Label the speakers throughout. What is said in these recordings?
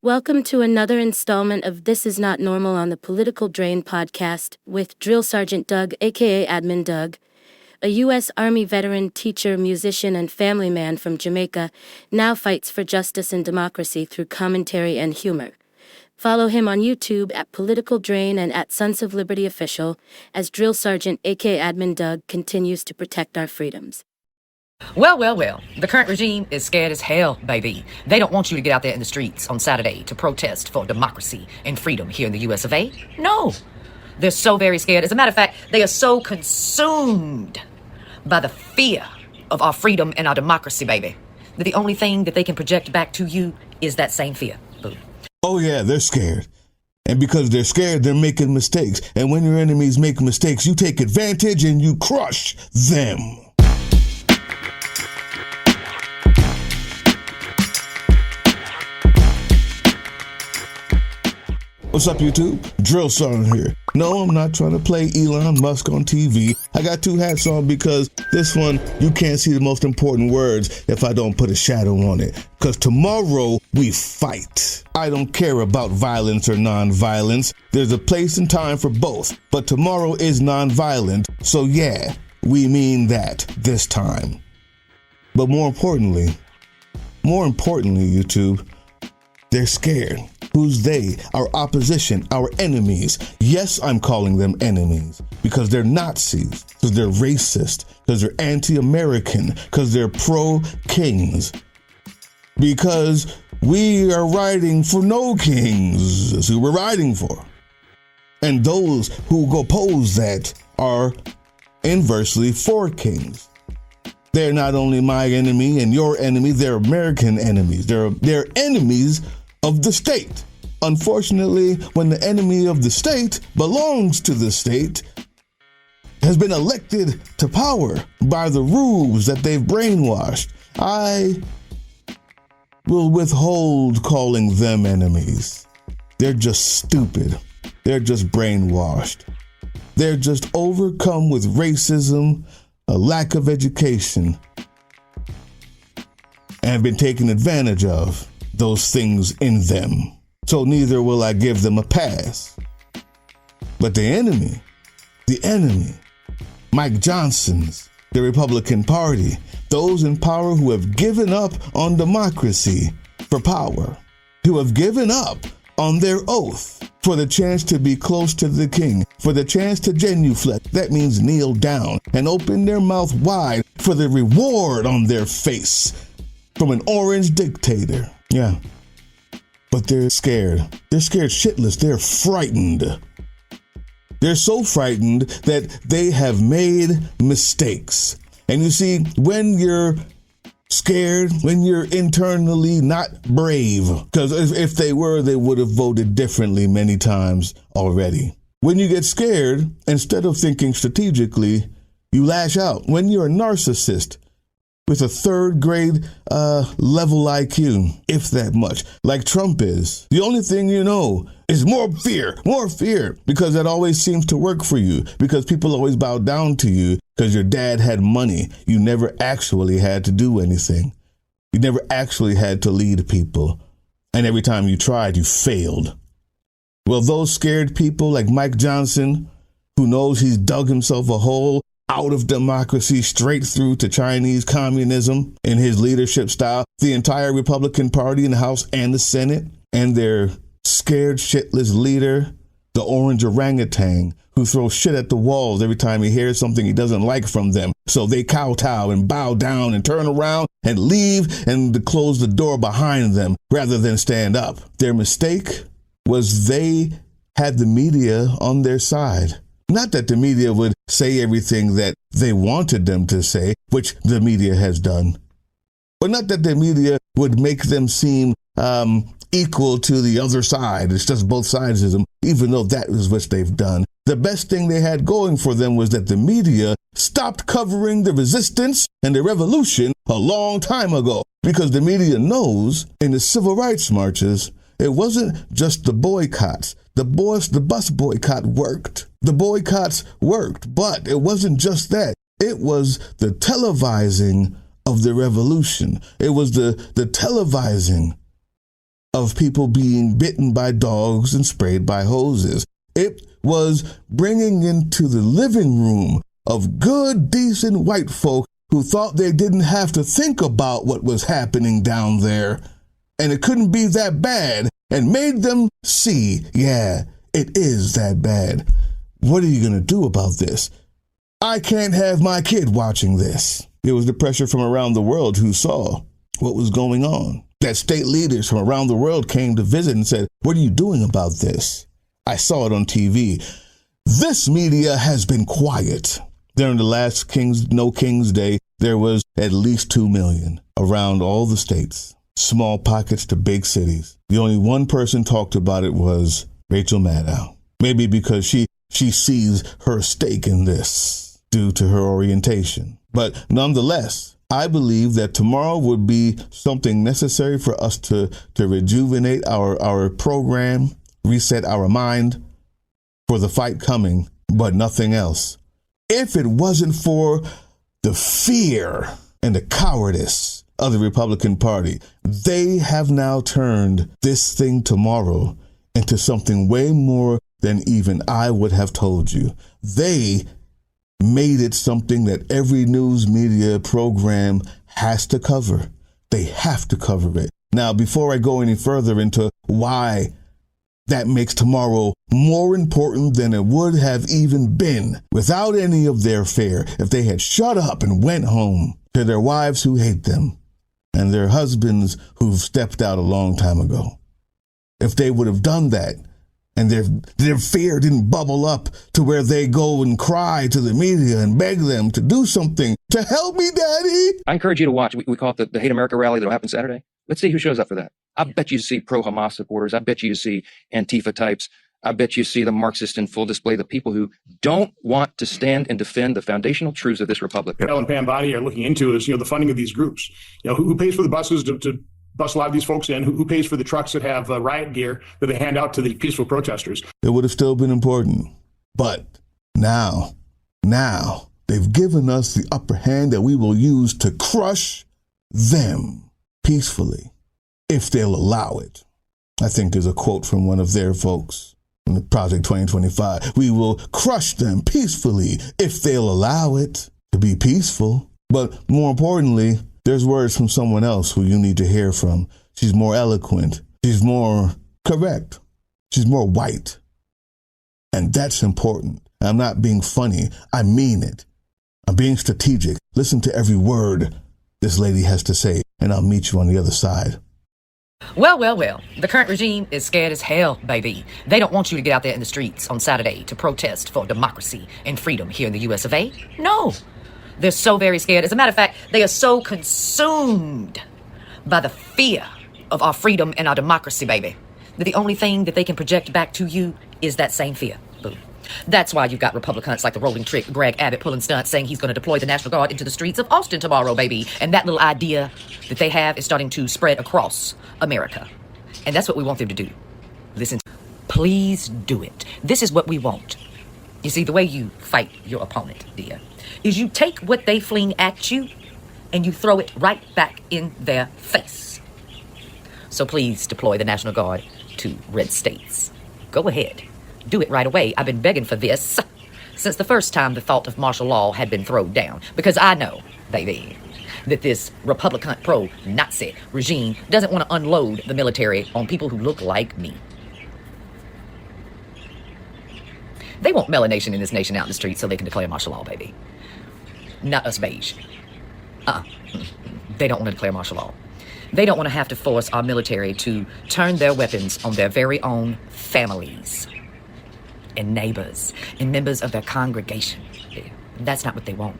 Speaker 1: Welcome to another installment of This Is Not Normal on the Political Drain podcast with Drill Sergeant Doug, aka Admin Doug, a U.S. Army veteran, teacher, musician, and family man from Jamaica, now fights for justice and democracy through commentary and humor. Follow him on YouTube at Political Drain and at Sons of Liberty Official as Drill Sergeant, aka Admin Doug, continues to protect our freedoms.
Speaker 2: Well. The current regime is scared as hell, baby. They don't want you to get out there in the streets on Saturday to protest for democracy and freedom here in the US of A. No. They're so very scared. As a matter of fact, they are so consumed by the fear of our freedom and our democracy, baby, that the only thing that they can project back to you is that same fear. Boo.
Speaker 3: Oh, yeah, they're scared. And because they're scared, they're making mistakes. And when your enemies make mistakes, you take advantage and you crush them. What's up, YouTube? Drill Sergeant here. No, I'm not trying to play Elon Musk on TV. I got two hats on because this one, you can't see the most important words if I don't put a shadow on it. Because tomorrow, we fight. I don't care about violence or non-violence. There's a place and time for both. But tomorrow is non-violent. So yeah, we mean that this time. But more importantly, YouTube, they're scared. Who's they? Our opposition, our enemies. Yes, I'm calling them enemies because they're Nazis, because they're racist, because they're anti-American, because they're pro-kings. Because we are riding for no kings. That's who we're riding for. And those who oppose that are inversely for kings. They're not only my enemy and your enemy, they're American enemies. They're enemies of the state. Unfortunately, when the enemy of the state belongs to the state, has been elected to power by the rubes that they've brainwashed, I will withhold calling them enemies. They're just stupid. They're just brainwashed. They're just overcome with racism, a lack of education, and have been taken advantage of. Those things in them. So neither will I give them a pass. But the enemy, Mike Johnson's, the Republican Party, those in power who have given up on democracy for power, who have given up on their oath for the chance to be close to the king, for the chance to genuflect, that means kneel down and open their mouth wide for the reward on their face from an orange dictator. Yeah, but they're scared. They're scared shitless. They're frightened. They're so frightened that they have made mistakes. And you see, when you're scared, when you're internally not brave, because if they were, they would have voted differently many times already. When you get scared, instead of thinking strategically, you lash out. When you're a narcissist, with a third grade level IQ, if that much, like Trump is. The only thing you know is more fear, because that always seems to work for you, because people always bow down to you because your dad had money. You never actually had to do anything. You never actually had to lead people. And every time you tried, you failed. Well, those scared people like Mike Johnson, who knows he's dug himself a hole out of democracy straight through to Chinese communism in his leadership style, the entire Republican Party in the House and the Senate, and their scared shitless leader, the orange orangutan, who throws shit at the walls every time he hears something he doesn't like from them. So they kowtow and bow down and turn around and leave and close the door behind them rather than stand up. Their mistake was they had the media on their side. Not that the media would say everything that they wanted them to say, which the media has done. But not that the media would make them seem equal to the other side. It's just both sidesism, even though that is what they've done. The best thing they had going for them was that the media stopped covering the resistance and the revolution a long time ago. Because the media knows in the civil rights marches, it wasn't just the boycotts. The bus boycott worked. The boycotts worked, but it wasn't just that. It was the televising of the revolution. It was the televising of people being bitten by dogs and sprayed by hoses. It was bringing into the living room of good, decent white folk who thought they didn't have to think about what was happening down there, and it couldn't be that bad, and made them see, yeah, it is that bad. What are you going to do about this? I can't have my kid watching this. It was the pressure from around the world who saw what was going on. That state leaders from around the world came to visit and said, what are you doing about this? I saw it on TV. This media has been quiet. During the last No King's Day, there was at least 2 million around all the states, small pockets to big cities. The only one person talked about it was Rachel Maddow. Maybe because she sees her stake in this due to her orientation. But nonetheless, I believe that tomorrow would be something necessary for us to rejuvenate our program, reset our mind for the fight coming, but nothing else. If it wasn't for the fear and the cowardice of the Republican Party, they have now turned this thing tomorrow into something way more than even I would have told you. They made it something that every news media program has to cover. They have to cover it. Now, before I go any further into why that makes tomorrow more important than it would have even been without any of their fear, if they had shut up and went home to their wives who hate them and their husbands who've stepped out a long time ago. If they would have done that, and their fear didn't bubble up to where they go and cry to the media and beg them to do something to help me, Daddy.
Speaker 4: I encourage you to watch. We call it the Hate America rally that'll happen Saturday. Let's see who shows up for that. I bet you see pro-Hamas supporters. I bet you see Antifa types. I bet you see the Marxists in full display, the people who don't want to stand and defend the foundational truths of this republic.
Speaker 5: Bill and Pam Bondi are looking into is, the funding of these groups. Who pays for the buses to bus a lot of these folks in? Who pays for the trucks that have riot gear that they hand out to the peaceful protesters?
Speaker 3: It would have still been important. But now they've given us the upper hand that we will use to crush them peacefully, if they'll allow it. I think there's a quote from one of their folks in the Project 2025. We will crush them peacefully if they'll allow it to be peaceful. But more importantly, there's words from someone else who you need to hear from. She's more eloquent. She's more correct. She's more white. And that's important. I'm not being funny. I mean it. I'm being strategic. Listen to every word this lady has to say, and I'll meet you on the other side.
Speaker 2: Well. The current regime is scared as hell, baby. They don't want you to get out there in the streets on Saturday to protest for democracy and freedom here in the US of A. No. They're so very scared. As a matter of fact, they are so consumed by the fear of our freedom and our democracy, baby, that the only thing that they can project back to you is that same fear. Boom. That's why you've got Republicans like the rolling trick Greg Abbott pulling stunts saying he's going to deploy the National Guard into the streets of Austin tomorrow, baby. And that little idea that they have is starting to spread across America. And that's what we want them to do. Listen, please do it. This is what we want. You see, the way you fight your opponent, dear, is you take what they fling at you and you throw it right back in their face. So please deploy the National Guard to red states. Go ahead. Do it right away. I've been begging for this since the first time the thought of martial law had been thrown down. Because I know, baby, that this Republican pro-Nazi regime doesn't want to unload the military on people who look like me. They want melanation in this nation out in the street so they can declare martial law, baby. Not us beige. They don't want to declare martial law. They don't want to have to force our military to turn their weapons on their very own families and neighbors and members of their congregation. That's not what they want.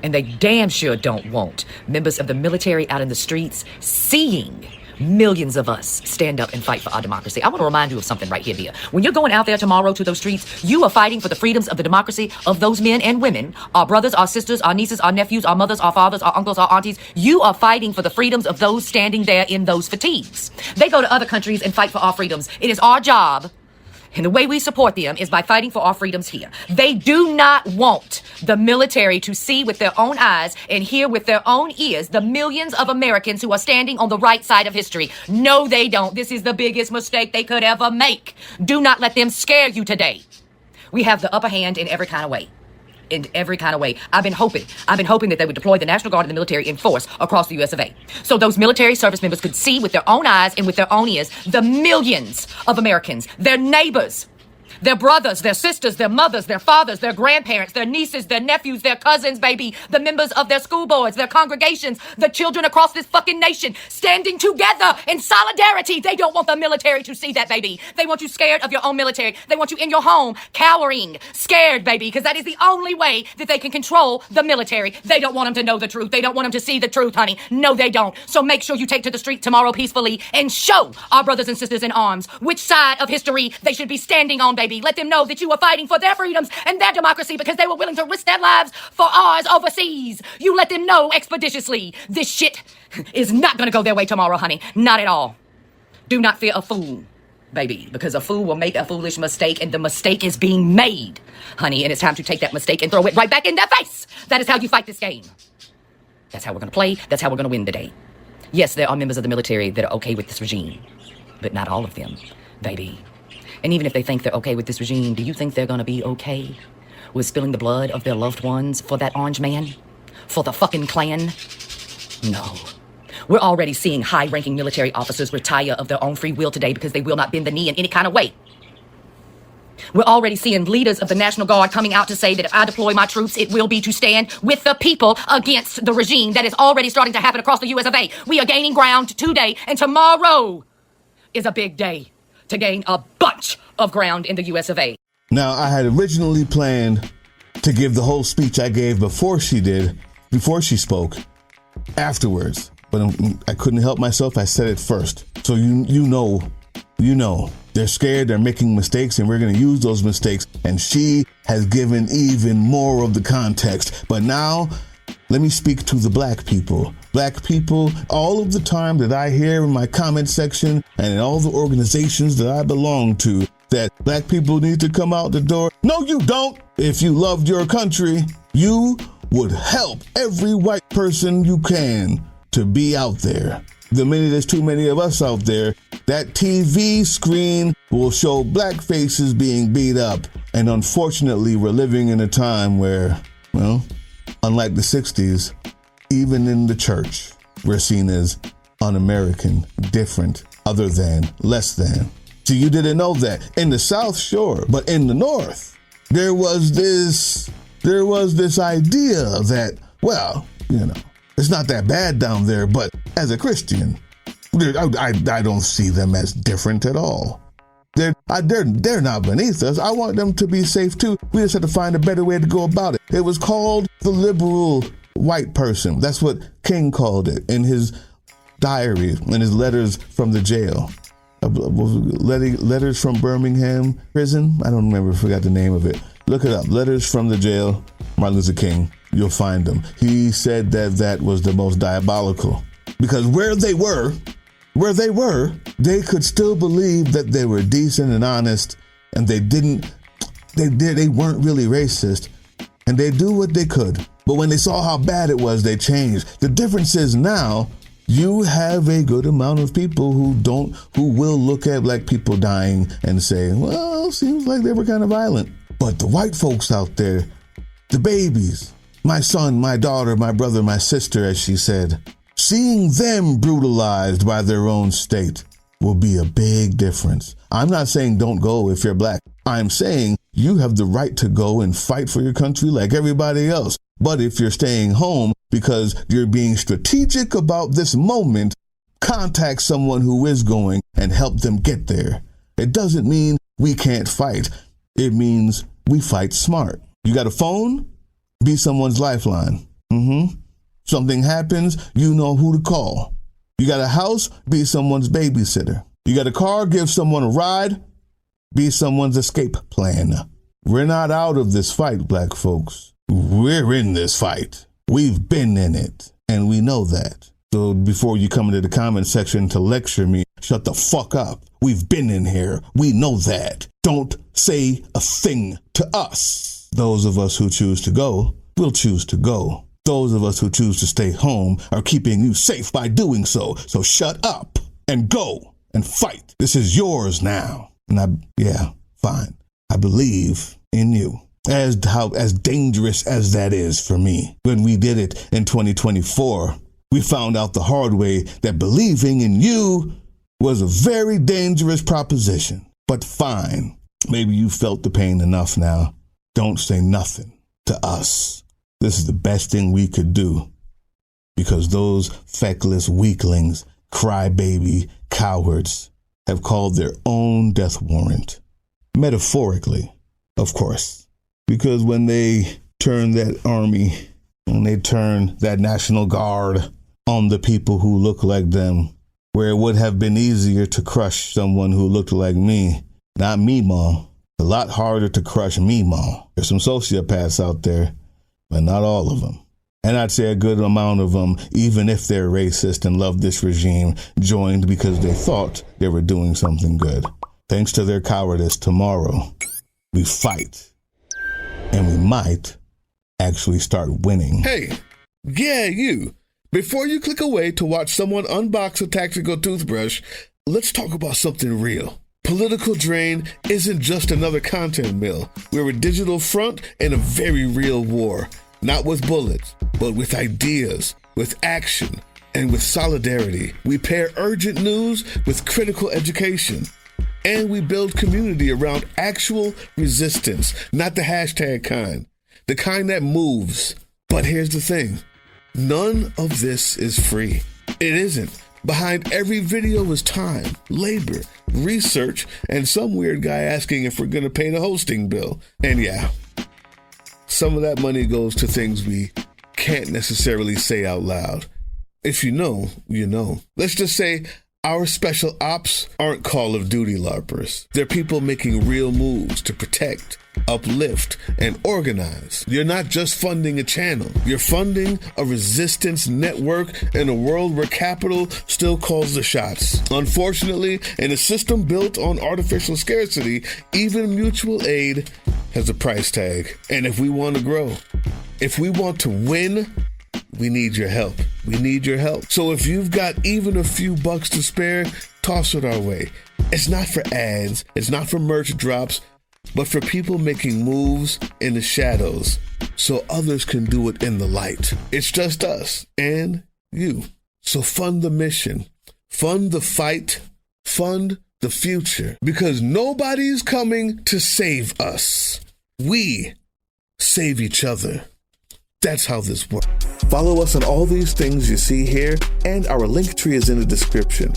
Speaker 2: And they damn sure don't want members of the military out in the streets seeing millions of us stand up and fight for our democracy. I want to remind you of something right here, dear. When you're going out there tomorrow to those streets, you are fighting for the freedoms of the democracy of those men and women, our brothers, our sisters, our nieces, our nephews, our mothers, our fathers, our uncles, our aunties. You are fighting for the freedoms of those standing there in those fatigues. They go to other countries and fight for our freedoms. It is our job And the way we support them is by fighting for our freedoms here. They do not want the military to see with their own eyes and hear with their own ears the millions of Americans who are standing on the right side of history. No, they don't. This is the biggest mistake they could ever make. Do not let them scare you today. We have the upper hand in every kind of way. In every kind of way. I've been hoping that they would deploy the National Guard and the military in force across the US of A. So those military service members could see with their own eyes and with their own ears the millions of Americans, their neighbors, their brothers, their sisters, their mothers, their fathers, their grandparents, their nieces, their nephews, their cousins, baby, the members of their school boards, their congregations, the children across this fucking nation standing together in solidarity. They don't want the military to see that, baby. They want you scared of your own military. They want you in your home, cowering, scared, baby, because that is the only way that they can control the military. They don't want them to know the truth. They don't want them to see the truth, honey. No, they don't. So make sure you take to the street tomorrow peacefully and show our brothers and sisters in arms which side of history they should be standing on, baby. Let them know that you are fighting for their freedoms and their democracy because they were willing to risk their lives for ours overseas. You let them know expeditiously. This shit is not going to go their way tomorrow, honey. Not at all. Do not fear a fool, baby, because a fool will make a foolish mistake, and the mistake is being made, honey, and it's time to take that mistake and throw it right back in their face. That is how you fight this game. That's how we're going to play. That's how we're going to win today. Yes, there are members of the military that are okay with this regime, but not all of them, baby. And even if they think they're okay with this regime, do you think they're going to be okay with spilling the blood of their loved ones for that orange man? For the fucking Klan? No. We're already seeing high-ranking military officers retire of their own free will today because they will not bend the knee in any kind of way. We're already seeing leaders of the National Guard coming out to say that if I deploy my troops, it will be to stand with the people against the regime. That is already starting to happen across the US of A. We are gaining ground today, and tomorrow is a big day to gain a bunch of ground in the US of A.
Speaker 3: Now, I had originally planned to give the whole speech I gave before she spoke, afterwards. But I couldn't help myself. I said it first. So you know, they're scared, they're making mistakes, and we're going to use those mistakes. And she has given even more of the context. But now, let me speak to the black people. Black people, all of the time that I hear in my comment section and in all the organizations that I belong to, that black people need to come out the door. No, you don't. If you loved your country, you would help every white person you can to be out there. The minute there's too many of us out there, that TV screen will show black faces being beat up. And unfortunately, we're living in a time where, well, unlike the 60s, even in the church, we're seen as un-American, different, other than, less than. So you didn't know that. In the South, sure, but in the North, there was this idea that, well, you know, it's not that bad down there, but as a Christian, I don't see them as different at all. They're not beneath us. I want them to be safe too. We just have to find a better way to go about it. It was called the liberal white person. That's what King called it in his diary, in his letters from the jail. Letters from Birmingham prison. I don't remember, forgot the name of it. Look it up. Letters from the jail, Martin Luther King. You'll find them. He said that was the most diabolical because where they were, they could still believe that they were decent and honest, and they weren't really racist, and they do what they could. But when they saw how bad it was, they changed. The difference is now you have a good amount of people who will look at black people dying and say, well, seems like they were kind of violent. But the white folks out there, the babies, my son, my daughter, my brother, my sister, as she said, seeing them brutalized by their own state will be a big difference. I'm not saying don't go if you're black. I'm saying you have the right to go and fight for your country like everybody else. But if you're staying home because you're being strategic about this moment, contact someone who is going and help them get there. It doesn't mean we can't fight. It means we fight smart. You got a phone? Be someone's lifeline. Something happens, you know who to call. You got a house? Be someone's babysitter. You got a car? Give someone a ride. Be someone's escape plan. We're not out of this fight, black folks. We're in this fight. We've been in it, and we know that. So before you come into the comment section to lecture me, Shut the fuck up. We've been in here. We know that. Don't say a thing to us. Those of us who choose to go will choose to go. Those of us who choose to stay home are keeping you safe by doing so. So shut up and go and fight. This is yours now. And fine. I believe in you. As dangerous as that is for me. When we did it in 2024, we found out the hard way that believing in you was a very dangerous proposition. But fine. Maybe you felt the pain enough now. Don't say nothing to us. This is the best thing we could do. Because those feckless weaklings, crybaby cowards, have called their own death warrant. Metaphorically, of course. Because when they turn that army, when they turn that National Guard on the people who look like them, where it would have been easier to crush someone who looked like me, not me, Mom. A lot harder to crush me, Mom. There's some sociopaths out there, but not all of them. And I'd say a good amount of them, even if they're racist and love this regime, joined because they thought they were doing something good. Thanks to their cowardice, tomorrow we fight. And we might actually start winning.
Speaker 6: Hey, yeah, you. Before you click away to watch someone unbox a tactical toothbrush, let's talk about something real. Political Drain isn't just another content mill. We're a digital front in a very real war. Not with bullets, but with ideas, with action, and with solidarity. We pair urgent news with critical education. And we build community around actual resistance, not the hashtag kind. The kind that moves. But here's the thing. None of this is free. It isn't. Behind every video is time, labor, research, and some weird guy asking if we're going to pay the hosting bill. And yeah, some of that money goes to things we can't necessarily say out loud. If you know, you know. Let's just say our special ops aren't Call of Duty LARPers. They're people making real moves to protect, uplift, and organize. You're not just funding a channel. You're funding a resistance network in a world where capital still calls the shots. Unfortunately, in a system built on artificial scarcity, even mutual aid has a price tag. And if we want to grow, if we want to win, we need your help. We need your help. So if you've got even a few bucks to spare, toss it our way. It's not for ads. It's not for merch drops, but for people making moves in the shadows so others can do it in the light. It's just us and you. So fund the mission, fund the fight, fund the future, because nobody's coming to save us. We save each other. That's how this works. Follow us on all these things you see here, and our link tree is in the description.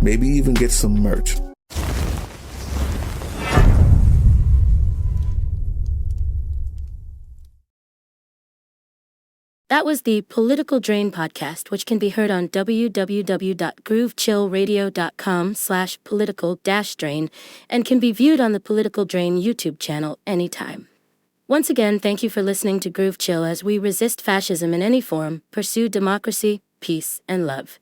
Speaker 6: Maybe even get some merch.
Speaker 1: That was the Political Drain podcast, which can be heard on www.groovechillradio.com/political-drain and can be viewed on the Political Drain YouTube channel anytime. Once again, thank you for listening to Groove Chill as we resist fascism in any form, pursue democracy, peace, and love.